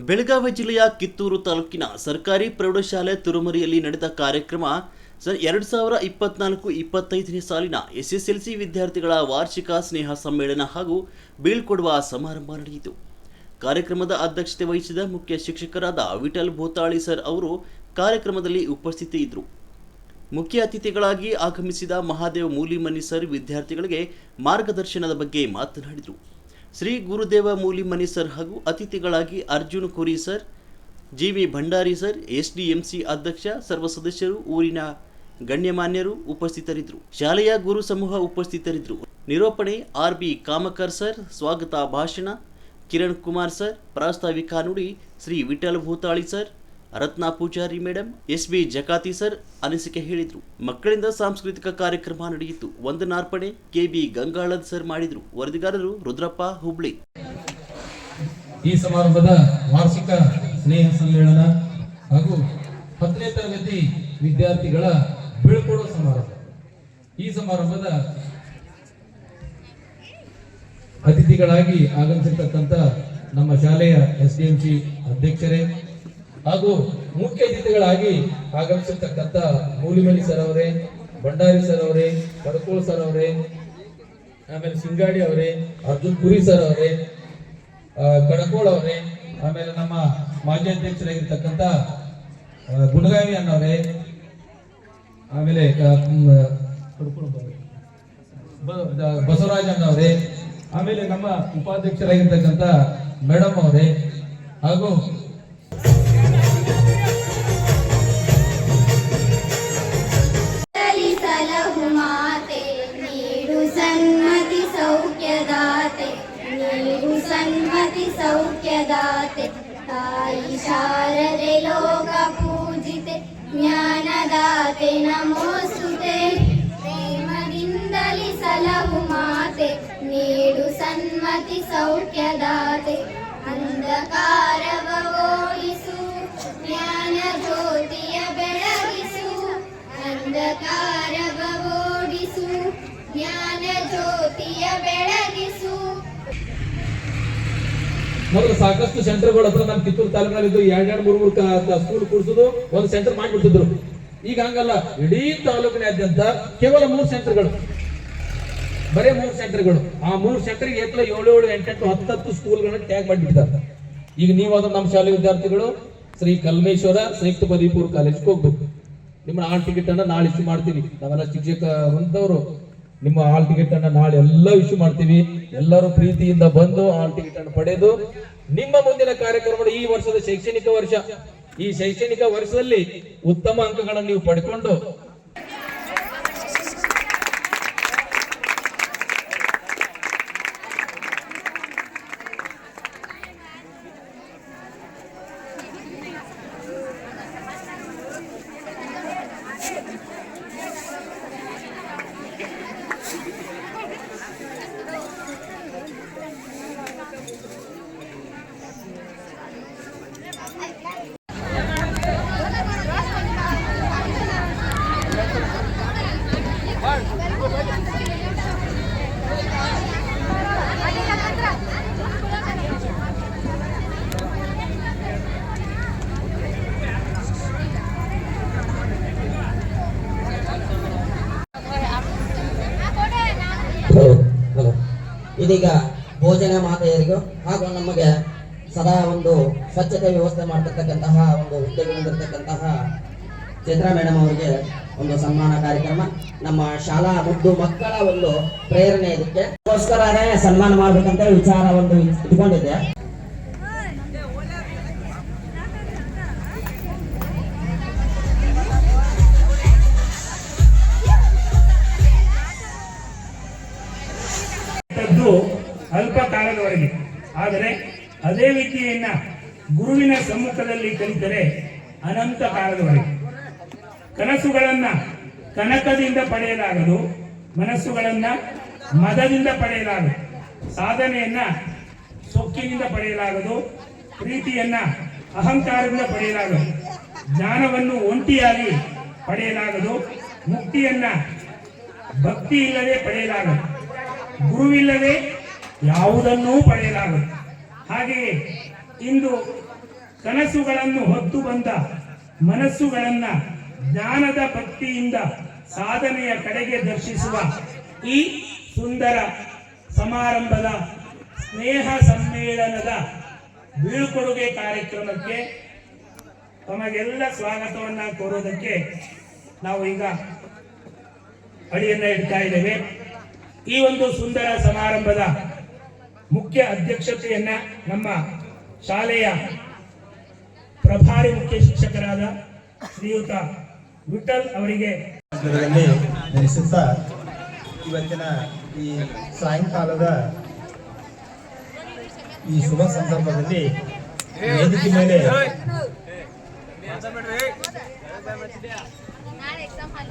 ಬೆಳಗಾವಿ ಜಿಲ್ಲೆಯ ಕಿತ್ತೂರು ತಾಲೂಕಿನ ಸರ್ಕಾರಿ ಪ್ರೌಢಶಾಲೆ ತುರುಮರಿಯಲ್ಲಿ ನಡೆದ ಕಾರ್ಯಕ್ರಮ 2024-25ನೇ ಸಾಲಿನ ಎಸ್ಎಸ್ಎಲ್ಸಿ ವಿದ್ಯಾರ್ಥಿಗಳ ವಾರ್ಷಿಕ ಸ್ನೇಹ ಸಮ್ಮೇಳನ ಹಾಗೂ ಬೀಳ್ಕೊಡುವ ಸಮಾರಂಭ ನಡೆಯಿತು. ಕಾರ್ಯಕ್ರಮದ ಅಧ್ಯಕ್ಷತೆ ವಹಿಸಿದ ಮುಖ್ಯ ಶಿಕ್ಷಕರಾದ ವಿಠಲ್ ಭೂತಾಳಿ ಸರ್ ಅವರು ಕಾರ್ಯಕ್ರಮದಲ್ಲಿ ಉಪಸ್ಥಿತರಿದ್ದರು. ಮುಖ್ಯ ಅತಿಥಿಗಳಾಗಿ ಆಗಮಿಸಿದ ಮಹಾದೇವ್ ಮೂಲಿಮನಿ ಸರ್ ವಿದ್ಯಾರ್ಥಿಗಳಿಗೆ ಮಾರ್ಗದರ್ಶನದ ಬಗ್ಗೆ ಮಾತನಾಡಿದರು. ಶ್ರೀ ಗುರುದೇವ ಮೂಲಿಮನಿ ಸರ್ ಹಾಗೂ ಅತಿಥಿಗಳಾಗಿ ಅರ್ಜುನ್ ಕುರಿ sir, GV Bhandari sir, SDMC ಅಧ್ಯಕ್ಷ, ಸರ್ವ ಸದಸ್ಯರು, ಊರಿನ ಗಣ್ಯಮಾನ್ಯರು ಉಪಸ್ಥಿತರಿದ್ದರು. ಶಾಲೆಯ ಗುರು ಸಮೂಹ ಉಪಸ್ಥಿತರಿದ್ದರು. ನಿರೂಪಣೆ ಆರ್.ಬಿ. ಕಾಮಕರ್ ಸರ್, ಸ್ವಾಗತ ಭಾಷಣ ಕಿರಣ್ ಕುಮಾರ್ ಸರ್, ಪ್ರಾಸ್ತಾವಿಕ ನುಡಿ Shri Vithal Bhutali sir, Ratna Pujari madam, S B. Jakati sir ಅನಿಸಿಕೆ ಹೇಳಿದರು. ಮಕ್ಕಳಿಂದ ಸಾಂಸ್ಕೃತಿಕ ಕಾರ್ಯಕ್ರಮ ನಡೆಯಿತು. ವಂದನಾರ್ಪಣೆ ಕೆ.ಬಿ. ಗಂಗಾಳದ್ ಸರ್ ಮಾಡಿದರು. ವರದಿಗಾರರು ರುದ್ರಪ್ಪ, ಹುಬ್ಳಿ. ಈ ಸಮಾರಂಭದ ವಾರ್ಷಿಕ ಸ್ನೇಹ ಸಮ್ಮೇಳನ ಹಾಗೂ 10ನೇ ತರಗತಿ ವಿದ್ಯಾರ್ಥಿಗಳ ಬೀಳ್ಕೊಡುವ ಸಮಾರಂಭ. ಈ ಸಮಾರಂಭದ ಅತಿಥಿಗಳಾಗಿ ಆಗಮಿಸಿರ್ತಕ್ಕಂಥ ನಮ್ಮ ಶಾಲೆಯ ಎಸ್ಡಿಎಂಸಿ ಅಧ್ಯಕ್ಷರೇ ಹಾಗೂ ಮುಖ್ಯ ಅತಿಥಿಗಳಾಗಿ ಆಗಮಿಸಿರ್ತಕ್ಕಂಥ ಮೂಲಿಮನಿ ಸರ್ ಅವರೇ, ಭಂಡಾರಿ ಸರ್ ಅವರೇ, ಕಡಕೋಳ್ ಸರ್ ಅವರೇ, ಆಮೇಲೆ ಸಿಂಗಾಡಿ ಅವರೇ, ಅರ್ಜುನ್ ಪುರಿ ಸರ್ ಅವರೇ, ಕಡಕೋಳ್ ಅವರೇ, ಆಮೇಲೆ ನಮ್ಮ ಮಾಜಿ ಅಧ್ಯಕ್ಷರಾಗಿರ್ತಕ್ಕಂಥ ಗುಣಗಾವಿ ಅನ್ನವರೇ, ಆಮೇಲೆ ಬಸವರಾಜ್ ಅನ್ನವರೇ, ಆಮೇಲೆ ನಮ್ಮ ಉಪಾಧ್ಯಕ್ಷರಾಗಿರ್ತಕ್ಕಂಥ ಮೇಡಮ್ ಅವರೇ ಹಾಗೂ ಸನ್ಮತಿ ಸೌಖ್ಯದಾತೆ ತಾಯಿ ಶಾರದೆ ಲೋಕ ಪೂಜಿತೆ ಜ್ಞಾನದಾತೆ ನಮೋಸ್ತುತೆ ಪ್ರೇಮದಿಂದಲಿ ಸಲಹು ಮಾತೆ ನೀಡು ಸನ್ಮತಿ ಸೌಖ್ಯದಾತೆ ಅಂಧಕಾರವ ಓಡಿಸು ಜ್ಞಾನ ಜ್ಯೋತಿಯ ಬೆಳಗಿಸು ಅಂಧಕಾರವ ಓಡಿಸು ಜ್ಞಾನ ಜ್ಯೋತಿಯ ಬೆಳಗಿಸು. ಮೊದಲು ಸಾಕಷ್ಟು ಸೆಂಟರ್ಗಳು ಹತ್ರ ನಮ್ಮ ಕಿತ್ತೂರು ತಾಲೂಕಿನಲ್ಲಿ ಇದ್ದು 2-3 ಸ್ಕೂಲ್ ಕೂಡಿಸೋದು ಒಂದು ಸೆಂಟರ್ ಮಾಡಿಬಿಡ್ತಿದ್ರು. ಈಗ ಹಂಗಲ್ಲ, ಇಡೀ ತಾಲೂಕಿನಾದ್ಯಂತ ಕೇವಲ 3 ಸೆಂಟರ್ಗಳು, ಬರೇ 3 ಸೆಂಟರ್ಗಳು. ಆ 3 ಸೆಂಟರ್ಗೆ 7, 8, 10 ಸ್ಕೂಲ್ಗಳನ್ನ ಟ್ಯಾಗ್ ಮಾಡಿಬಿಡ್ತಾರೆ. ಈಗ ನೀವು ಅದು ನಮ್ಮ ಶಾಲೆ ವಿದ್ಯಾರ್ಥಿಗಳು ಶ್ರೀ ಕಲ್ಮೇಶ್ವರ ಸಂಯುಕ್ತ ಪದವಿ ಪೂರ್ವ ಕಾಲೇಜ್ಗೆ ಹೋಗ್ಬೇಕು. ನಿಮ್ಮ ಹಾಲ್ ಟಿಕೆಟ್ ಅನ್ನ ನಾಳೆ ಇಶ್ಯೂ ಮಾಡ್ತೀವಿ. ನಾವೆಲ್ಲ ಶಿಕ್ಷಕ ವೃಂದವರು ನಿಮ್ಮ ಹಾಲ್ ಟಿಕೆಟ್ ಅನ್ನ ನಾಳೆ ಎಲ್ಲ ಇಶ್ಯೂ ಮಾಡ್ತೀವಿ. ಎಲ್ಲರೂ ಪ್ರೀತಿಯಿಂದ ಬಂದು ಹಾಲ್ ಟಿಕೆಟ್ ಅನ್ನು ಪಡೆದು ನಿಮ್ಮ ಮುಂದಿನ ಕಾರ್ಯಕ್ರಮ ಈ ವರ್ಷದ ಶೈಕ್ಷಣಿಕ ವರ್ಷ, ಈ ಶೈಕ್ಷಣಿಕ ವರ್ಷದಲ್ಲಿ ಉತ್ತಮ ಅಂಕಗಳನ್ನು ನೀವು ಪಡ್ಕೊಂಡು ಇದೀಗ ಭೋಜನ ಮಾತೆಯರಿಗೂ ಹಾಗೂ ನಮಗೆ ಸದಾ ಒಂದು ಸ್ವಚ್ಛತೆ ವ್ಯವಸ್ಥೆ ಮಾಡತಕ್ಕಂತಹ ಒಂದು ಹುದ್ದೆಗೆ ಹೊಂದಿರತಕ್ಕಂತಹ ಚಿತ್ರಾ ಮೇಡಮ್ ಅವರಿಗೆ ಒಂದು ಸನ್ಮಾನ ಕಾರ್ಯಕ್ರಮ. ನಮ್ಮ ಶಾಲಾ ಮುದ್ದು ಮಕ್ಕಳ ಒಂದು ಪ್ರೇರಣೆ ಇದಕ್ಕೆ ಗೋಸ್ಕರನೇ ಸನ್ಮಾನ ಮಾಡ್ಬೇಕಂತ ವಿಚಾರ ಒಂದು ಇಟ್ಕೊಂಡಿದ್ದೆ. ಅಲ್ಪ ಕಾಲದವರೆಗೆ, ಆದರೆ ಅದೇ ವಿದ್ಯೆಯನ್ನ ಗುರುವಿನ ಸಮ್ಮುಖದಲ್ಲಿ ಕಲಿತರೆ ಅನಂತ ಕಾಲದವರೆಗೆ. ಕನಸುಗಳನ್ನ ಕನಕದಿಂದ ಪಡೆಯಲಾಗದು, ಮನಸ್ಸುಗಳನ್ನ ಮದದಿಂದ ಪಡೆಯಲಾಗದು, ಸಾಧನೆಯನ್ನ ಸೊಕ್ಕಿನಿಂದ ಪಡೆಯಲಾಗದು, ಪ್ರೀತಿಯನ್ನ ಅಹಂಕಾರದಿಂದ ಪಡೆಯಲಾಗದು, ಜ್ಞಾನವನ್ನು ಒಂಟಿಯಾಗಿ ಪಡೆಯಲಾಗದು, ಮುಕ್ತಿಯನ್ನ ಭಕ್ತಿ ಇಲ್ಲದೆ ಪಡೆಯಲಾಗದು, ಗುರುವಿಲ್ಲದೆ ಯಾವುದನ್ನೂ ಪಡೆಯಲಾಗದು. ಹಾಗೆಯೇ ಇಂದು ಕನಸುಗಳನ್ನು ಹೊತ್ತು ಬಂದ ಮನಸ್ಸುಗಳನ್ನ ಜ್ಞಾನದ ಭಕ್ತಿಯಿಂದ ಸಾಧನೆಯ ಕಡೆಗೆ ದರ್ಶಿಸುವ ಈ ಸುಂದರ ಸಮಾರಂಭದ ಸ್ನೇಹ ಸಮ್ಮೇಳನದ ಬೀಳ್ಕೊಡುಗೆ ಕಾರ್ಯಕ್ರಮಕ್ಕೆ ತಮಗೆಲ್ಲ ಸ್ವಾಗತವನ್ನ ಕೋರೋದಕ್ಕೆ ನಾವು ಈಗ ಅಡಿಯನ್ನ ಇಡ್ತಾ ಇದ್ದೇವೆ. ಈ ಒಂದು ಸುಂದರ ಸಮಾರಂಭದ ಮುಖ್ಯ ಅಧ್ಯಕ್ಷತೆಯನ್ನ ನಮ್ಮ ಶಾಲೆಯ ಪ್ರಭಾರಿ ಮುಖ್ಯ ಶಿಕ್ಷಕರಾದ ಶ್ರೀಯುತ ವಿಠಲ್ ಅವರಿಗೆ ನೆಲೆಸುತ್ತಾ ಇವತ್ತಿನ ಈ ಸಾಯಂಕಾಲದ ಈ ಶುಭ ಸಂದರ್ಭದಲ್ಲಿ ವೇದಿಕೆ ಮೇಲೆ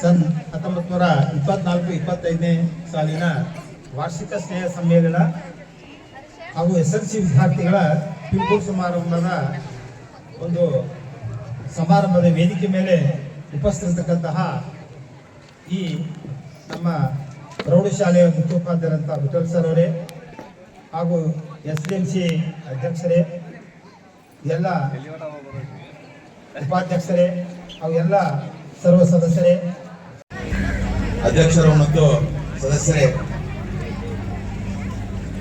1924-25ನೇ ಸಾಲಿನ ವಾರ್ಷಿಕ ಸ್ನೇಹ ಸಮ್ಮೇಳನ ಹಾಗೂ SLC ವಿದ್ಯಾರ್ಥಿಗಳ ಪಿಂಪೂರ್ ಸಮಾರಂಭದ ಒಂದು ಸಮಾರಂಭದ ವೇದಿಕೆ ಮೇಲೆ ಉಪಸ್ಥಿತಕ್ಕಂತಹ ಈ ನಮ್ಮ ಪ್ರೌಢಶಾಲೆಯ ಮುಖ್ಯೋಪಾಧ್ಯಾಯರಂತ ವಿಠಲ್ ಸರ್ ಅವರೇ ಹಾಗೂ SDMC ಅಧ್ಯಕ್ಷರೇ, ಎಲ್ಲ ಉಪಾಧ್ಯಕ್ಷರೇ ಹಾಗೂ ಎಲ್ಲ ಸರ್ವ ಸದಸ್ಯರೇ, ಅಧ್ಯಕ್ಷರು ಮತ್ತು ಸದಸ್ಯರೇ,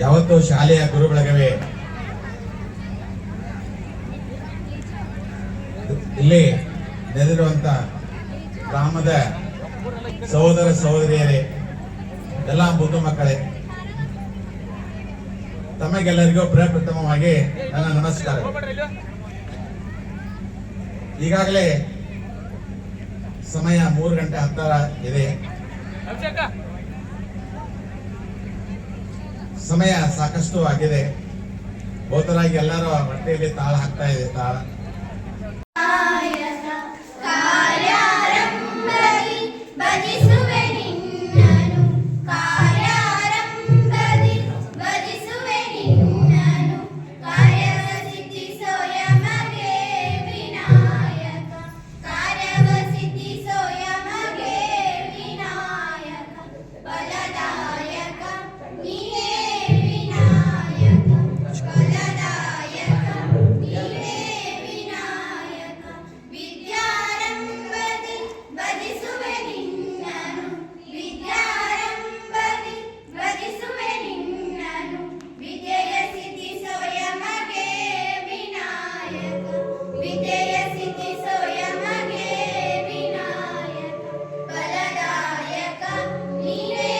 ಯಾವತ್ತೂ ಶಾಲೆಯ ಗುರುಬಳಗವೇ ಇಲ್ಲಿ ನೆರೆದಿರುವಂತ ಗ್ರಾಮದ ಸಹೋದರ ಸಹೋದರಿಯರೇ, ಎಲ್ಲ ಮುದ್ದು ಮಕ್ಕಳೇ, ತಮಗೆಲ್ಲರಿಗೂ ಪ್ರಪ್ರಥಮವಾಗಿ ನನ್ನ ನಮಸ್ಕಾರ. ಈಗಾಗಲೇ ಸಮಯ 3:10 ಇದೆ. ಸಮಯ ಸಾಕಷ್ಟು ಆಗಿದೆ. ಬಹುತರಾಗಿ ಎಲ್ಲರೂ ಹೊಟ್ಟೆಯಲ್ಲಿ ತಾಳ ಹಾಕ್ತಾ ಇದೆ. ತಾಳ ಕಾರ್ಯಾರಂಭದಿ ಭಜಿಸುವೆ ನಿನ್ನನು, ಕಾರ್ಯಾರಂಭದಿ ಭಜಿಸುವೆ ನಿನ್ನನು, ಕಾರ್ಯವ ಸಿದ್ಧಿಸೋ ಯಮಗೆ ವಿನಾಯಕ, ಕಾರ್ಯವ ಸಿದ್ಧಿಸೋ ಯಮಗೆ ವಿನಾಯಕ, ಫಲದಾಯಕ ನೀನೇ ವಿನಾಯಕ, ಫಲದಾಯಕ ನೀನೇ ವಿನಾಯಕ, ವಿದ್ಯಾರಂಭದಿ ಭಜಿಸುವೆ ನಿನ್ನನು, ವಿದ್ಯಾರಂಭದಿ ಭಜಿಸುವೆ ನಿನ್ನನು, ವಿದ್ಯೆಯ ಸಿದ್ಧಿಸೋ ಯಮಗೆ ವಿನಾಯಕ, ವಿದ್ಯೆಯ ಸಿದ್ಧಿಸೋ ಯಮಗೆ ವಿನಾಯಕ, ಫಲದಾಯಕ ನೀನೇ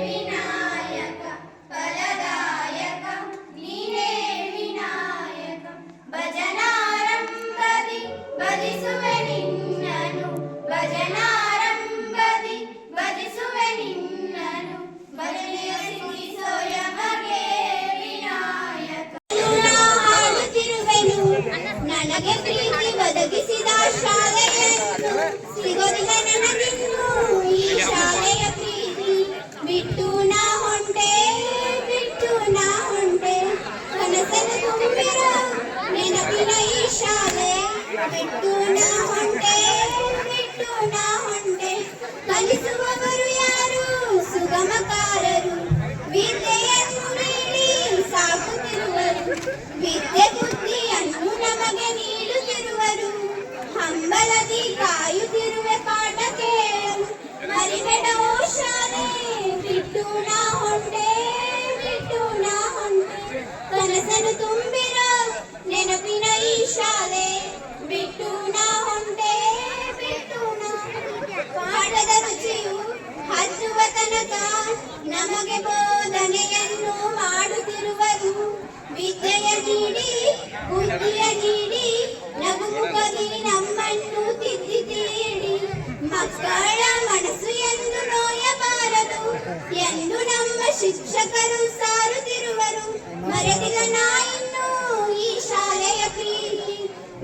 ವಿನಾಯಕ, ಫಲದಾಯಕ ನೀನೇ ವಿನಾಯಕ, ಭಜನಾರಂಭದಿ ಭಜಿಸುವೆ ನಿನ್ನನು, ಭಜನಾರಂಭದಿ ಭಜಿಸುವೆ ನಿನ್ನನು, ಭಜನೆಯ ಸಿದ್ಧಿಸೋ ಯಮಗೆ ವಿನಾಯಕ. ಹಾಡುತ್ತಿರುವೆನು ನನಗೆ ಪ್ರೀತಿ ಒದಗಿಸಿದ ಶಾಲೆಯನ್ನು, ಸಿಗೋದಿಲ್ಲ ನನಗಿನ್ನು ಈ ಶಾಲೆಯ ಪ್ರೀತಿ, ಬಿಟ್ಟು ನಾ ಹೊಂಟೆ, ಬಿಟ್ಟು ನಾ ಹೊಂಟೆ, ಕನಸನ್ನು ತುಂಬಿರ ನೆನಪಿನ ಈ ಶಾಲೆ, ಬಿಟ್ಟು ನಾ ಹೊಂಟೆ, ಬಿಟ್ಟು ನಾ ಹೊಂಟೆ, ಕಲಿಸುವವರು ಯಾರು ಸುಗಮಕಾರರು, ವಿದ್ಯೆಯನ್ನು ನೀಡಿ ಸಾಕುತ್ತಿರುವರು, ವಿದ್ಯೆ ಬುದ್ಧಿಯನ್ನು ನಮಗೆ ನೀಡುತ್ತಿರುವರು, ಹಂಬಲದಿ ಕಾಯುತ್ತಿರುವೆ ಪಾಠ ಕೇಳಲು, ಮರಿಬೇಡ ಓ ಶಾಲೆ, ಬಿಟ್ಟು ನಾ ಹೊಂಟೆ, ಬಿಟ್ಟು ನಾ ಹೊಂಟೆ, ಕನಸನ್ನು ತುಂಬಿರ ನೆನಪಿನ ಈ ಶಾಲೆ, ಬಿಟ್ಟು ನಾ ಹೊಂಟೆ, ಬಿಟ್ಟು ನಾ ಹೊಂಟೆ, ಪಾಠದ ರುಚಿಯು ಹಚ್ಚುವ ತನಕ ನಮಗೆ ಬೋಧನೆಯನ್ನು ಮಾಡುತ್ತಿರುವರು, ವಿದ್ಯೆಯ ನೀಡಿ ಬುದ್ಧಿಯ ನೀಡಿ ನಗುಮುಖದಿ ನಮ್ಮನ್ನು ತಿದ್ದಿ ತೀಡಿ, ಮಕ್ಕಳ ಮನಸ್ಸು ಎಂದು ನೋಯಬಾರದು ಎಂದು ನಮ್ಮ ಶಿಕ್ಷಕರು ಸಾರುತ್ತಿರುವರು, ಮರೆತಿಲ್ಲ ನಾ